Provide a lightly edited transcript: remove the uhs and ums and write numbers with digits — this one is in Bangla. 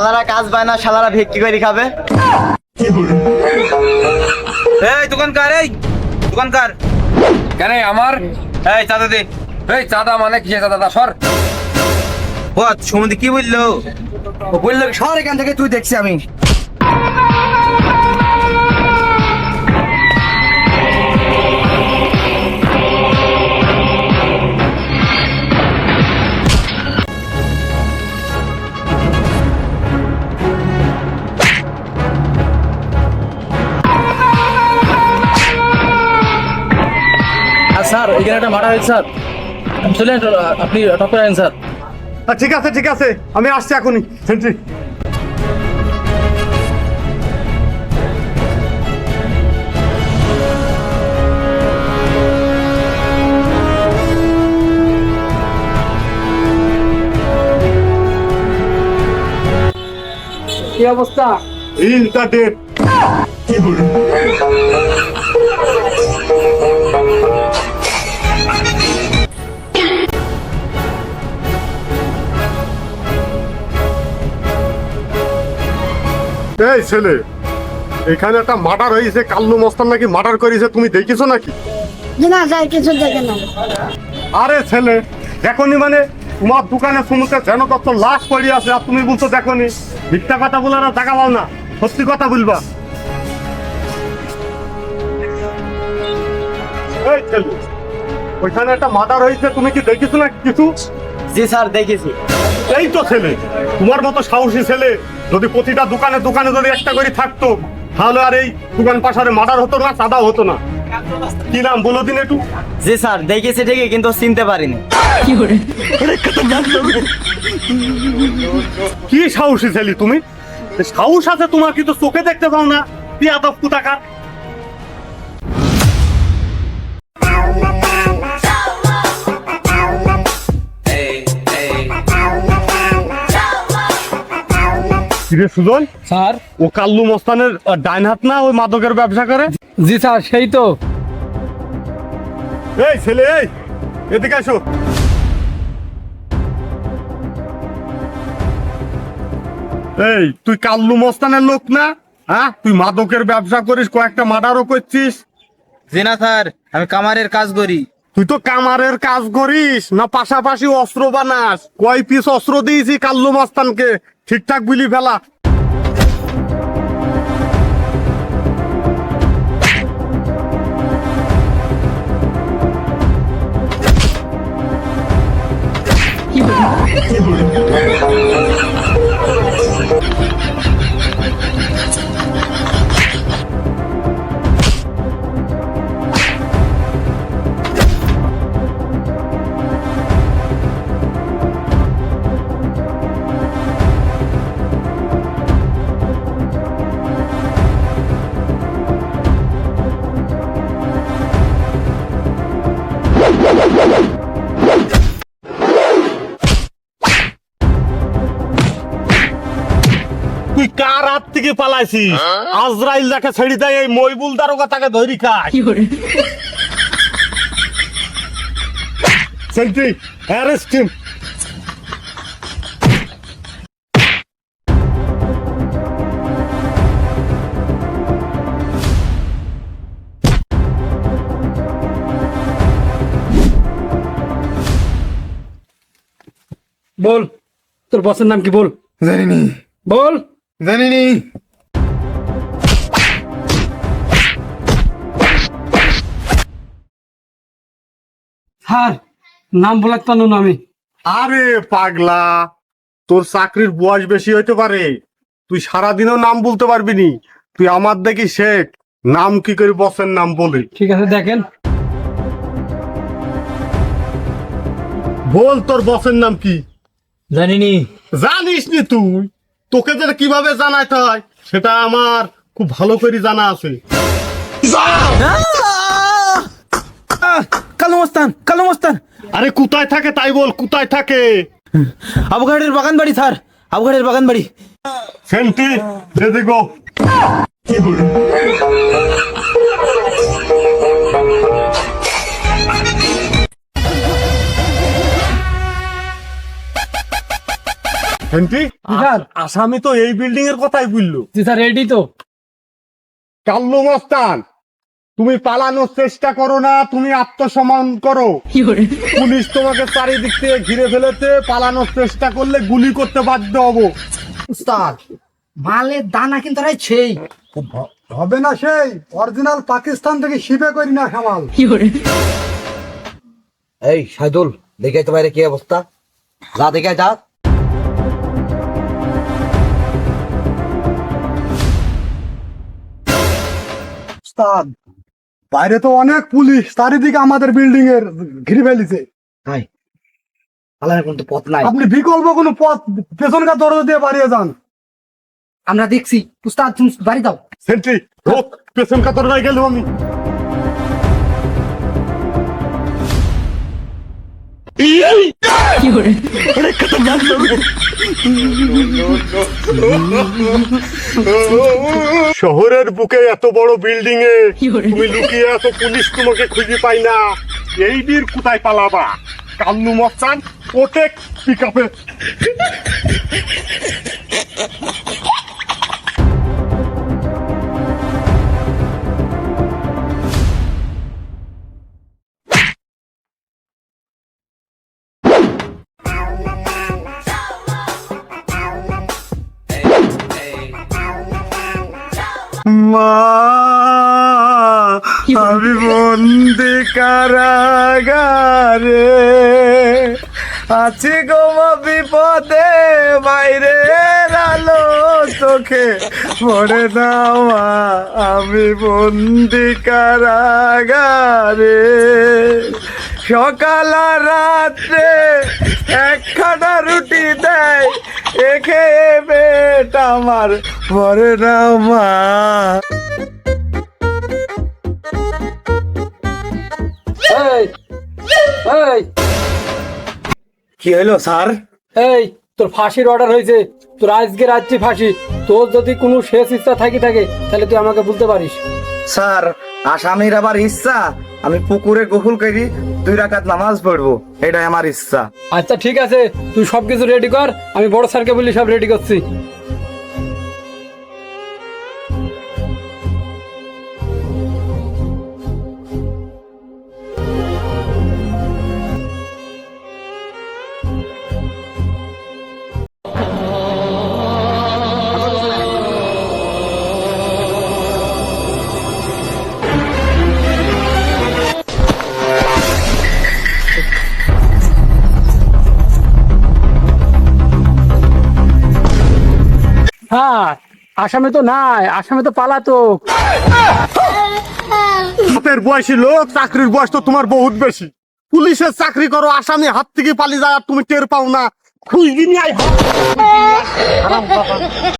শালারা কাজ পায় না, শালারা ভিক্ষি করে খাবে। এই দোকানকার, এই দোকানকার, কেন আমার এই চাঁদা দে। এই চাঁদা মানে কি চাঁদা সর ও সুমন্দি কি বললো? ও বললো সর এখান থেকে, তুই দেখছি আমি। স্যার এখানে একটা মারা হয়েছে স্যার, চলেন আপনি টপ করেন স্যার। ঠিক আছে ঠিক আছে, আমি আসছি এখনই। সেন্ট্রি কি অবস্থা? In the date. এই ছেলে, এখানে একটা মার্ডার হয়েছে, কাল্লু মস্তান নাকি মার্ডার করেছে, তুমি দেখিছো নাকি? না স্যার কিছু দেখে না। আরে ছেলে, দেখনি মানে তোমার দোকানে শুনতে যেন তত লাশ পড়ে আছে, আর তুমি বলছো দেখনি। মিথ্যা কথা বলার আর টাকা পাও না, সত্যি কথা বলবা। এই ছেলে, ওইখানে একটা মার্ডার হয়েছে, তুমি কি দেখিছো না কিছু? জি স্যার দেখেছি। এই তো ছেলে, তোমার মতো সাহসী ছেলে যদি প্রতিটা দোকানে দোকানে যদি একটা করে থাকতো, তাহলে আর এই দোকান পাশারে মার্ডার হতো না, চাঁদা হতো না। কি নাম বলো দিন একটু? জি স্যার দেখেছি ঠিকই, কিন্তু চিনতে পারিনি। কি সাহসী ছেলে তুমি? সাহস আছে তোমার, কিন্তু চোখে দেখতে পাও না। কি আদব কুতাকার। কিরে সুজন, স্যার। ও কাল্লু মস্তানের ডাইন হাত না, ওই মাদকের ব্যবসা করে? জি স্যার সেই তো। এই ছেলে, এই এদিকে আসো। এই তুই কাল্লু মস্তানের লোক না? হ্যাঁ, তুই মাদকের ব্যবসা করিস, কয়েকটা মার্ডারও করছিস। জি না স্যার, আমি কামারের কাজ করি। তুই তো কামারের কাজ করিস না, পাশাপাশি অস্ত্র বানাস? কয় পিস অস্ত্র দিয়েছি কাল্লু মস্তানকে, ঠিকঠাক বলি ফেলা। তুই কার হাত থেকে পালাইছিস? আজরাইল যাকে ছেড়ে দেয়, এই মইবুল দারোগা তাকে ধরি খায়। Sentry, arrest him. বল তোর বসের নাম কি বল। জানিনি বল। জানিনি স্যার নাম বলার তো না আমি। আরে পাগলা, তোর চাকরির বয়স বেশি হইতে পারে, তুই সারাদিনও নাম বলতে পারবি নি। তুই আমার দেখি শেখ, নাম কি করে বসের নাম বলি। ঠিক আছে দেখেন। বল তোর বসের নাম কি? জানিনি। জানিস নি তুই? তোকে যে কিভাবে জানাইতে হয় সেটা আমার খুব ভালো করে জানা আছে। কালু মস্তান, কালু মস্তান। আরে কোথায় থাকে তাই বল, কোথায় থাকে? আবুঘাটের বাগান বাড়ি স্যার, আবুঘাটের বাগান বাড়ি। সেন্টি, এদিকে। Centi sir. আসামি তো এই বিল্ডিং এর কথাই বললো। জি স্যার রেডি তো। কাল্লু মস্তান, তুমি পালানোর চেষ্টা করো না, তুমি আত্মসম্মান করো। পুলিশ তোমাকে চারিদিক থেকে ঘিরে ফেলেছে, পালানোর চেষ্টা করলে গুলি করতে বাধ্য হবো। উস্তাদ মালের দানা কিন্তু রাই সেই হবে না, সেই অরিজিনাল পাকিস্তান থেকে শিপে করি না সামাল। এই সাইদুল, দেখে তো বাইরে কি অবস্থা, যা দেখে যা। উস্তাদ, বাইরে তো অনেক পুলিশ, চারিদিকে আমাদের বিল্ডিং এর ঘিরে ফেলেছে। হাই পালানোর কোনো পথ নাই। আপনি বিকল্প কোনো পথ পেছনকার দরজা দিয়ে বাড়িয়ে যান। আমরা দেখছি। উস্তাদ তুমি বাড়ি দাও। সেন্ট্রি রোক, পেছন কাতরায় গেল আমি। শহরের বুকে এত বড় বিল্ডিং এ তুমি লুকিয়ে আছো, পুলিশ তোমাকে খুঁজে পাই না। এই বীর কোথায় পালাবা? কাল্লু মস্তান, প্রত্যেক পিক আপে। মা, আমি বন্দি কারাগারে আছি গো মা, বিপদে বাইরে আলো চোখে পড়ে না মা, আমি বন্দি কারাগারে। সকাল আর রাত্রে একখানা রুটি দেয়, এ খেয়ে পেট আমার ভরে না মা। এই এই কি হলো স্যার? এই তোর ফাঁসির অর্ডার হয়েছে, তোর আজকে রাত্রি ফাঁসি। তোর যদি কোনো শেষ ইচ্ছা থাকে তাহলে তুই আমাকে বলতে পারিস। স্যার, আসামির আবার ইচ্ছা আমি পুকুরে গোসল করি 2 রাকাত নামাজ পড়বো, এটাই আমার ইচ্ছা। আচ্ছা ঠিক আছে, তুই সবকিছু রেডি কর, আমি বড় স্যারকে বলি সব রেডি করছি। হ্যাঁ, আসামে তো নাই, আসামে তো পালাতক। হাতের বয়সী লোক, চাকরির বয়স তো তোমার বহুত বেশি। পুলিশের চাকরি করো, আসামি হাত থেকে পালিয়ে যায় আর তুমি টের পাও না। খুঁজবি নিয়ে আয়।